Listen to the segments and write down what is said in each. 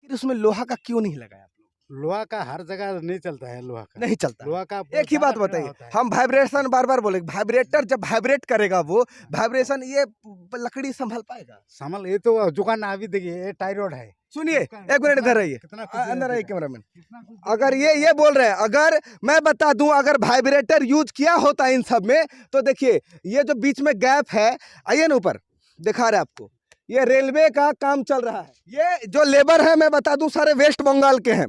फिर उसमें लोहा का क्यों नहीं लगाया आप लोग? लोहा का हर जगह नहीं चलता है, लोहा का नहीं चलता। लोहा का एक ही बात बताइए, हम वाइब्रेशन बार बार बोले, वाइब्रेटर जब वाइब्रेट करेगा वो वाइब्रेशन, ये लकड़ी संभाल पाएगा? सामान ये तो दुकान अभी देखिए, ये टाइरोड है। सुनिए, उसका एक मिनट इधर रहिए, अंदर आइए कैमरामैन। अगर ये बोल रहे हैं, अगर मैं बता दूं, अगर वाइब्रेटर यूज किया होता इन सब में, तो देखिए ये जो बीच में गैप है, आइए ना ऊपर, दिखा रहे आपको, ये रेलवे का काम चल रहा है। ये जो लेबर है, मैं बता दूं, सारे वेस्ट बंगाल के हैं।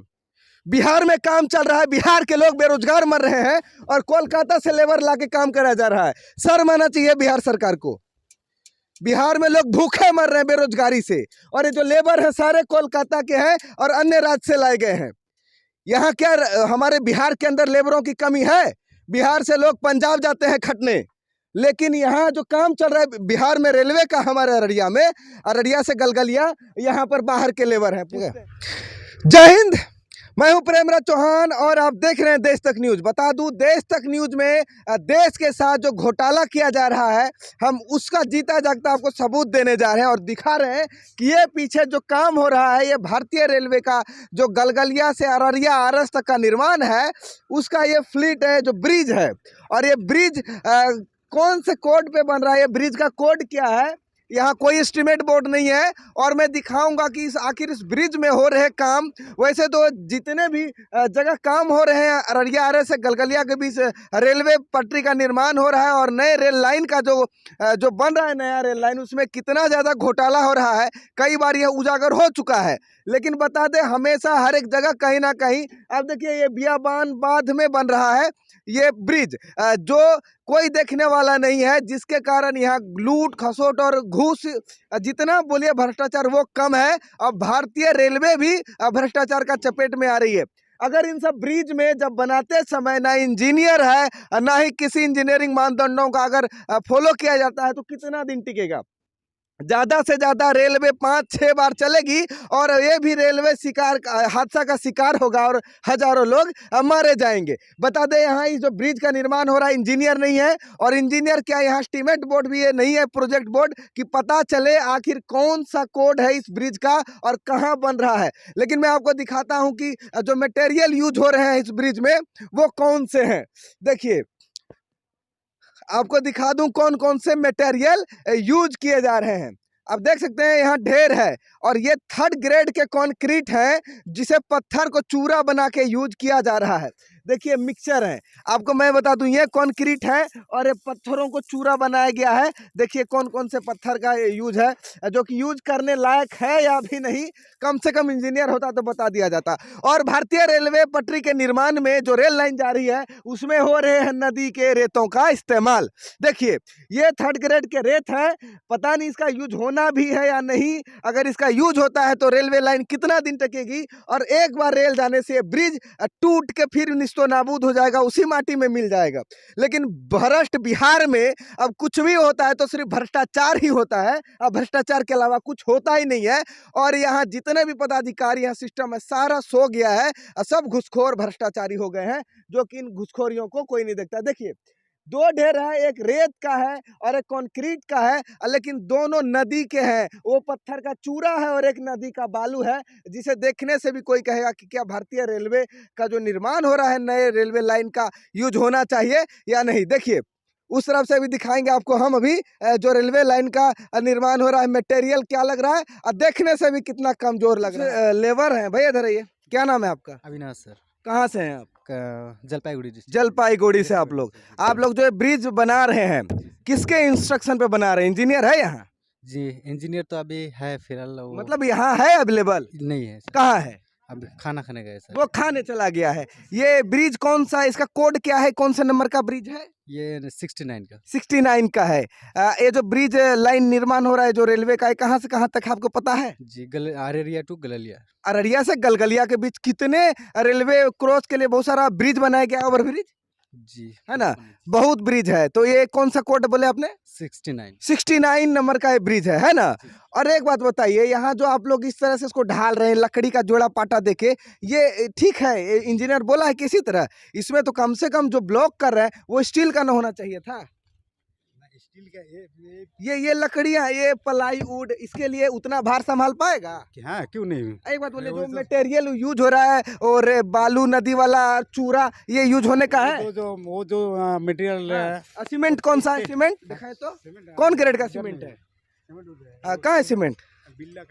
बिहार में काम चल रहा है, बिहार के लोग बेरोजगार मर रहे हैं और कोलकाता से लेबर लाके काम कराया जा रहा है। शर्म आना चाहिए बिहार सरकार को। बिहार में लोग भूखे मर रहे हैं बेरोजगारी से, और ये जो लेबर है सारे कोलकाता के हैं और अन्य राज्य से लाए गए हैं। यहाँ क्या हमारे बिहार के अंदर लेबरों की कमी है? बिहार से लोग पंजाब जाते हैं खटने, लेकिन यहाँ जो काम चल रहा है बिहार में रेलवे का, हमारे अररिया में, अररिया से गलगलिया, यहाँ पर बाहर के लेबर हैं। जय हिंद, मैं हूं प्रेमराज चौहान और आप देख रहे हैं देश तक न्यूज। बता दूं, देश तक न्यूज में देश के साथ जो घोटाला किया जा रहा है, हम उसका जीता जागता आपको सबूत देने जा रहे हैं और दिखा रहे हैं कि ये पीछे जो काम हो रहा है, ये भारतीय रेलवे का जो गलगलिया से अररिया आरस तक का निर्माण है, उसका ये फ्लीट है, जो ब्रिज है। और ये ब्रिज कौन से कोड पे बन रहा है, ये ब्रिज का कोड क्या है, यहाँ कोई एस्टीमेट बोर्ड नहीं है। और मैं दिखाऊंगा कि आखिर इस ब्रिज में हो रहे काम, वैसे तो जितने भी जगह काम हो रहे हैं, अररिया आरे से गलगलिया के बीच रेलवे पटरी का निर्माण हो रहा है और नए रेल लाइन का जो बन रहा है, नया रेल लाइन, उसमें कितना ज़्यादा घोटाला हो रहा है, कई बार यह उजागर हो चुका है। लेकिन बता दें, हमेशा हर एक जगह कहीं ना कहीं, अब देखिए ये बियाबान बांध में बन रहा है ये ब्रिज, जो कोई देखने वाला नहीं है, जिसके कारण यहाँ लूट खसोट और घूस, जितना बोलिए भ्रष्टाचार, वो कम है। अब भारतीय रेलवे भी भ्रष्टाचार का चपेट में आ रही है। अगर इन सब ब्रिज में जब बनाते समय ना इंजीनियर है, ना ही किसी इंजीनियरिंग मानदंडों का अगर फॉलो किया जाता है, तो कितना दिन टिकेगा? ज़्यादा से ज़्यादा रेलवे 5-6 बार चलेगी और ये भी रेलवे हादसा का शिकार होगा और हजारों लोग मारे जाएंगे। बता दें, यहाँ इस जो ब्रिज का निर्माण हो रहा है, इंजीनियर नहीं है, और इंजीनियर क्या, यहाँ एस्टीमेट बोर्ड भी ये नहीं है, प्रोजेक्ट बोर्ड, कि पता चले आखिर कौन सा कोड है इस ब्रिज का और कहाँ बन रहा है। लेकिन मैं आपको दिखाता हूँ कि जो मटेरियल यूज हो रहे हैं इस ब्रिज में, वो कौन से हैं। देखिए, आपको दिखा दूं कौन कौन से मटेरियल यूज किए जा रहे हैं। आप देख सकते हैं यहाँ ढेर है, और ये 3rd ग्रेड के कंक्रीट है, जिसे पत्थर को चूरा बना के यूज किया जा रहा है। देखिए मिक्सचर है, आपको मैं बता दूं, ये कंक्रीट है और ये पत्थरों को चूरा बनाया गया है। देखिए कौन कौन से पत्थर का यूज है, जो कि यूज करने लायक है या भी नहीं, कम से कम इंजीनियर होता तो बता दिया जाता। और भारतीय रेलवे पटरी के निर्माण में जो रेल लाइन जा रही है, उसमें हो रहे हैं नदी के रेतों का इस्तेमाल। देखिए ये 3rd ग्रेड के रेत है, पता नहीं इसका यूज होना भी है या नहीं। अगर इसका यूज होता है तो रेलवे लाइन कितना दिन टिकेगी, और एक बार रेल जाने से ब्रिज टूट के फिर तो नाबूद हो जाएगा, उसी माटी में मिल जाएगा। लेकिन भ्रष्ट बिहार में अब कुछ भी होता है तो सिर्फ भ्रष्टाचार ही होता है, अब भ्रष्टाचार के अलावा कुछ होता ही नहीं है। और यहाँ जितने भी पदाधिकारी, यहाँ सिस्टम है, सारा सो गया है, सब घुसखोर भ्रष्टाचारी हो गए हैं, जो कि इन घुसखोरियों को कोई नहीं देखता। देखिए 2 ढेर है, एक रेत का है और एक कंक्रीट का है, लेकिन दोनों नदी के हैं। वो पत्थर का चूरा है और एक नदी का बालू है, जिसे देखने से भी कोई कहेगा कि क्या भारतीय रेलवे का जो निर्माण हो रहा है, नए रेलवे लाइन का यूज होना चाहिए या नहीं। देखिए उस तरफ से भी दिखाएंगे आपको हम अभी, जो रेलवे लाइन का निर्माण हो रहा है, मटेरियल क्या लग रहा है, और देखने से भी कितना कमजोर लग रहा है। लेबर है भैया, इधर आइए, क्या नाम है आपका? अविनाश सर। कहाँ से हैं आप? जलपाईगुड़ी डिस्ट्रिक्ट। जलपाईगुड़ी से आप लोग जो है ब्रिज बना रहे हैं, किसके इंस्ट्रक्शन पे बना रहे हैं? इंजीनियर है यहाँ? जी इंजीनियर तो अभी है फिलहाल, मतलब यहाँ है अवेलेबल नहीं है सर। कहाँ है? अब खाना खाने गए सर। वो खाने चला गया है। ये ब्रिज कौन सा है, इसका कोड क्या है, कौन से नंबर का ब्रिज है? ये 69 का। 69 का है। ये जो ब्रिज लाइन निर्माण हो रहा है जो रेलवे का है, कहाँ से कहाँ तक है आपको पता है? जी अररिया टू गलगलिया। अररिया से गलगलिया के बीच कितने रेलवे क्रॉस के लिए बहुत सारा ब्रिज बनाया गया, ओवर ब्रिज जी है ना, बहुत ब्रिज है। तो ये कौन सा कोड बोले आपने? 69 नंबर का ये ब्रिज है ना। और एक बात बताइए, यहाँ जो आप लोग इस तरह से इसको ढाल रहे हैं, लकड़ी का जोड़ा पाटा देके, ये ठीक है? इंजीनियर बोला है किसी तरह, इसमें तो कम से कम जो ब्लॉक कर रहे हैं वो स्टील का ना होना चाहिए था? स्टील का ये लकड़ियां, ये प्लाईवुड, इसके लिए उतना भार संभाल पाएगा? हाँ क्यों नहीं। एक बात बोले, वो जो तो- मटेरियल यूज हो रहा है और बालू नदी वाला चूरा, ये यूज होने का है? वो जो मटेरियल हाँ, सीमेंट कौन सा है? सीमेंट दिखाए तो, कौन ग्रेड का सीमेंट है? कहाँ है सीमेंट? बिल्ला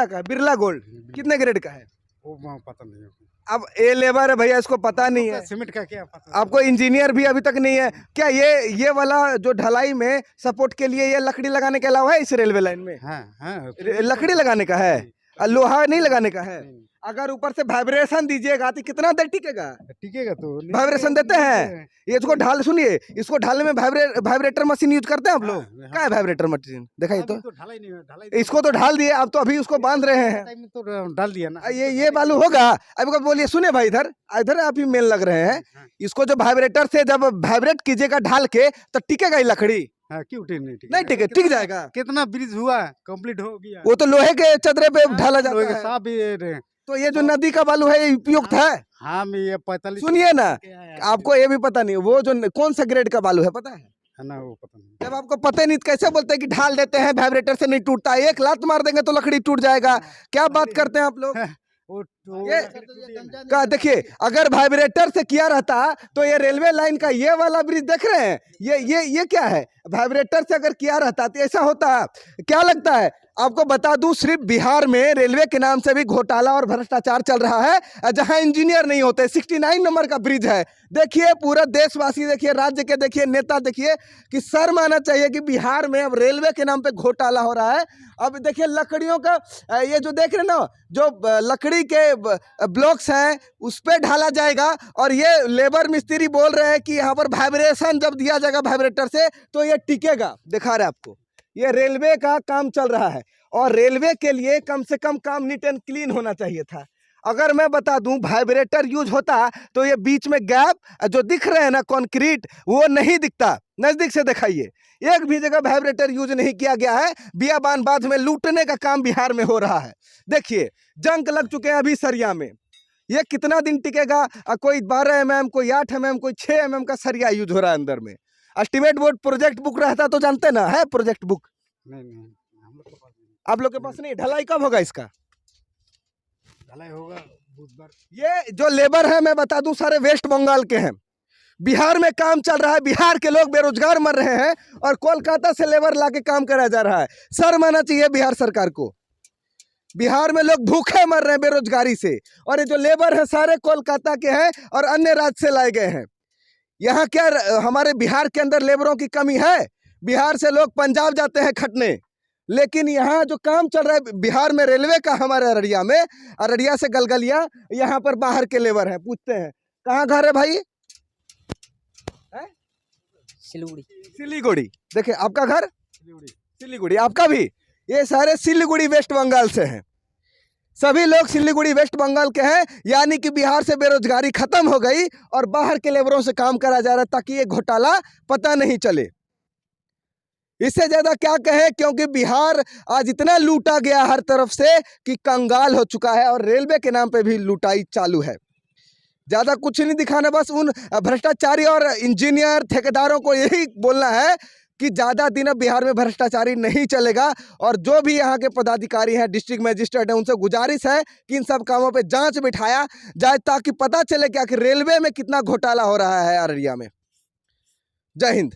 का है। बिरला गोल्ड कितने ग्रेड का है? वो पता नहीं है। अब ये लेबर है भैया, इसको पता नहीं है। सीमेंट का क्या पता। आपको इंजीनियर भी अभी तक नहीं है क्या? ये वाला जो ढलाई में सपोर्ट के लिए ये लकड़ी लगाने के अलावा है इस रेलवे लाइन में? हाँ हाँ लकड़ी लगाने का है, लोहा नहीं लगाने का है। अगर ऊपर से वाइब्रेशन दीजिएगा तो कितना देर टिकेगा? टिकेगा तो। वाइब्रेशन देते हैं ये, इसको ढाल, सुनिए, इसको ढालने में वाइब्रेटर मशीन यूज करते हैं आप लोग? हाँ, क्या है वाइब्रेटर मशीन? दिखाइए तो। ढलाई नहीं ढलाई इसको तो ढाल दिए, अब तो अभी उसको बांध रहे हैं। टाइम में तो डाल दिया ना। ये बालू होगा? अब कब बोलिए, सुने भाई, इधर इधर आप ही मेल लग रहे हैं। हाँ। इसको जो वाइब्रेटर से जब वाइब्रेट कीजिएगा ढाल के, तो टिकेगा ये लकड़ी? हाँ क्यों नहीं नहीं टिके, टिक जाएगा। कितना ब्रिज हुआ, कंप्लीट हो गया। वो तो लोहे के चदरे पे ढाला जाता है। साहब ये तो ये जो नदी का बालू है, ये उपयुक्त है? हाँ मैं ये 45 सुनिए ना, आपको ये भी पता नहीं वो जो कौन सा ग्रेड का बालू है पता है? है ना, वो पता नहीं। जब आपको पता नहीं तो कैसे बोलते हैं कि ढाल देते हैं, वाइब्रेटर से नहीं टूटता? एक लात मार देंगे तो लकड़ी टूट जाएगा। क्या बात करते हैं आप लोग? ये का देखिए, अगर वाइब्रेटर से किया रहता तो ये रेलवे लाइन का ये वाला ब्रिज देख रहे हैं, ये क्या है? वाइब्रेटर से अगर किया रहता तो ऐसा होता? क्या लगता है आपको? बता दूं, सिर्फ बिहार में रेलवे के नाम से भी घोटाला और भ्रष्टाचार चल रहा है, जहां इंजीनियर नहीं होते। 69 नंबर का ब्रिज है। देखिए, पूरा देशवासी देखिए, राज्य के देखिए, नेता देखिए, कि शर्म आना चाहिए कि बिहार में अब रेलवे के नाम पे घोटाला हो रहा है। अब देखिए लकड़ियों का, ये जो देख रहे हैं ना, जो लकड़ी के ब्लॉक्स हैं उस पे ढाला जाएगा, और ये लेबर मिस्त्री बोल रहे हैं कि यहाँ पर वाइब्रेशन जब दिया जाएगा वाइब्रेटर से तो ये टिकेगा। दिखा रहे आपको, ये रेलवे का काम चल रहा है, और रेलवे के लिए कम से कम काम नीट एंड क्लीन होना चाहिए था। अगर मैं बता दूं वाइब्रेटर यूज होता तो ये बीच में गैप जो दिख रहे हैं ना कंक्रीट, वो नहीं दिखता। नजदीक से दिखाइए, एक भी जगह वाइब्रेटर यूज नहीं किया गया है। बियाबान बांध में लूटने का काम बिहार में हो रहा है। देखिए, जंग लग चुके हैं अभी सरिया में। ये कितना दिन टिकेगा? कोई 12 mm, कोई 8 mm, कोई 6 mm का सरिया यूज हो रहा है अंदर में। एस्टिमेट बोर्ड प्रोजेक्ट बुक रहता तो जानते ना, है प्रोजेक्ट बुक? नहीं हम लोग के पास नहीं। आप लोग के पास नहीं? ढलाई कब होगा इसका? ढलाई होगा बुधवार। ये जो लेबर है, मैं बता दूं, सारे वेस्ट बंगाल के हैं। बिहार में काम चल रहा है, बिहार के लोग बेरोजगार मर रहे हैं, और कोलकाता से लेबर लाके काम कराया जा रहा है। शर्म आना चाहिए बिहार सरकार को। बिहार में लोग भूखे मर रहे हैं बेरोजगारी से, और ये जो लेबर है सारे कोलकाता के हैं और अन्य राज्य से लाए गए हैं। यहाँ क्या हमारे बिहार के अंदर लेबरों की कमी है? बिहार से लोग पंजाब जाते हैं खटने, लेकिन यहाँ जो काम चल रहा है बिहार में रेलवे का, हमारे अररिया में, अररिया से गलगलिया, यहाँ पर बाहर के लेबर हैं। पूछते हैं कहाँ घर है भाई? सिलीगुड़ी। देखिए, आपका घर सिलीगुड़ी, आपका भी? ये सारे सिलीगुड़ी वेस्ट बंगाल से हैं। सभी लोग सिलीगुड़ी वेस्ट बंगाल के हैं, यानी कि बिहार से बेरोजगारी खत्म हो गई और बाहर के लेबरों से काम करा जा रहा है, ताकि ये घोटाला पता नहीं चले। इससे ज्यादा क्या कहें, क्योंकि बिहार आज इतना लूटा गया हर तरफ से कि कंगाल हो चुका है, और रेलवे के नाम पे भी लुटाई चालू है। ज्यादा कुछ नहीं दिखाना, बस उन भ्रष्टाचारी और इंजीनियर ठेकेदारों को यही बोलना है कि ज़्यादा दिन अब बिहार में भ्रष्टाचारी नहीं चलेगा। और जो भी यहाँ के पदाधिकारी हैं, डिस्ट्रिक्ट मजिस्ट्रेट हैं, उनसे गुजारिश है कि इन सब कामों पे जांच बिठाया जाए, ताकि पता चले कि आखिर रेलवे में कितना घोटाला हो रहा है अररिया में। जय हिंद।